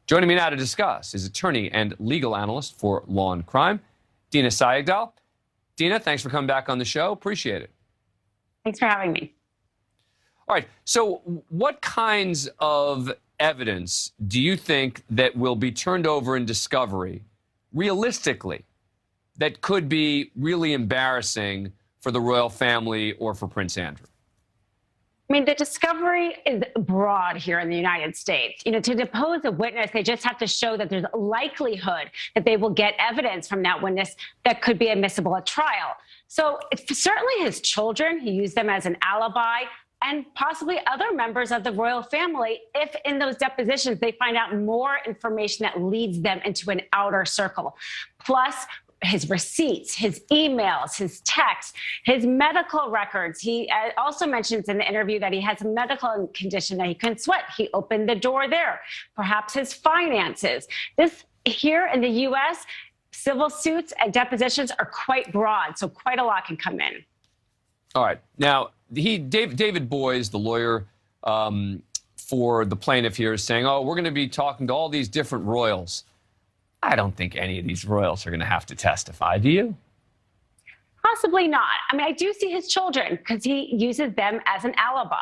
Joining me now to discuss is attorney and legal analyst for Law and Crime, Dina Sayegdal. Dina, thanks for coming back on the show. Appreciate it. Thanks for having me. All right. So what kinds of evidence do you think that will be turned over in discovery, realistically, that could be really embarrassing for the royal family or for Prince Andrew? I mean, the discovery is broad here in the United States. To depose a witness, they just have to show that there's a likelihood that they will get evidence from that witness that could be admissible at trial. So certainly his children, he used them as an alibi, and possibly other members of the royal family, if in those depositions they find out more information that leads them into an outer circle. Plus, his receipts, his emails, his texts, his medical records. He also mentions in the interview that he has a medical condition that he couldn't sweat. He opened the door there. Perhaps his finances. This here in the U.S., civil suits and depositions are quite broad, so quite a lot can come in. All right. Now, David Boies, the lawyer for the plaintiff here, is saying, oh, we're going to be talking to all these different royals. I don't think any of these royals are going to have to testify. Do you? Possibly not. I mean, I do see his children because he uses them as an alibi.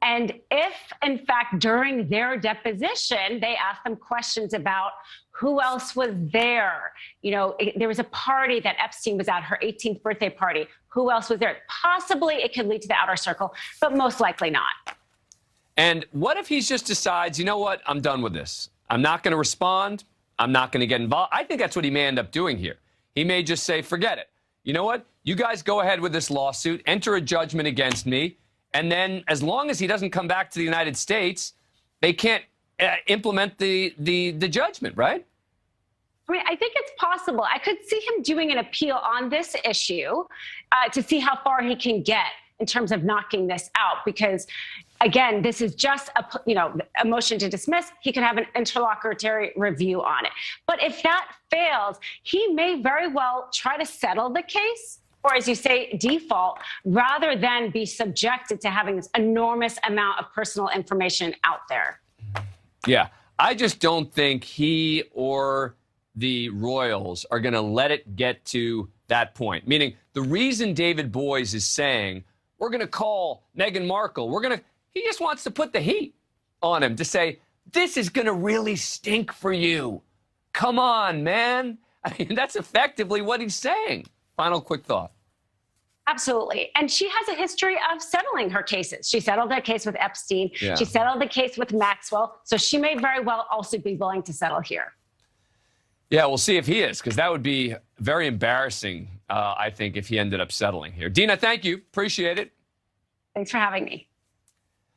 And if, in fact, during their deposition, they ask them questions about who else was there. There was a party that Epstein was at, her 18th birthday party. Who else was there? Possibly it could lead to the outer circle, but most likely not. And what if he just decides, you know what, I'm done with this. I'm not going to respond. I'm not going to get involved. I think that's what he may end up doing here. He may just say, forget it. You know what? You guys go ahead with this lawsuit, enter a judgment against me, and then as long as he doesn't come back to the United States, they can't implement the judgment, right? I mean, I think it's possible. I could see him doing an appeal on this issue to see how far he can get in terms of knocking this out, because again, this is just a motion to dismiss. He can have an interlocutory review on it. But if that fails, he may very well try to settle the case, or as you say, default, rather than be subjected to having this enormous amount of personal information out there. Yeah, I just don't think he or the royals are going to let it get to that point. Meaning, the reason David Boies is saying, we're going to call Meghan Markle, he just wants to put the heat on him to say, this is going to really stink for you. Come on, man. I mean, that's effectively what he's saying. Final quick thought. Absolutely. And she has a history of settling her cases. She settled that case with Epstein. Yeah. She settled the case with Maxwell. So she may very well also be willing to settle here. Yeah, we'll see if he is, because that would be very embarrassing, I think, if he ended up settling here. Dina, thank you. Appreciate it. Thanks for having me.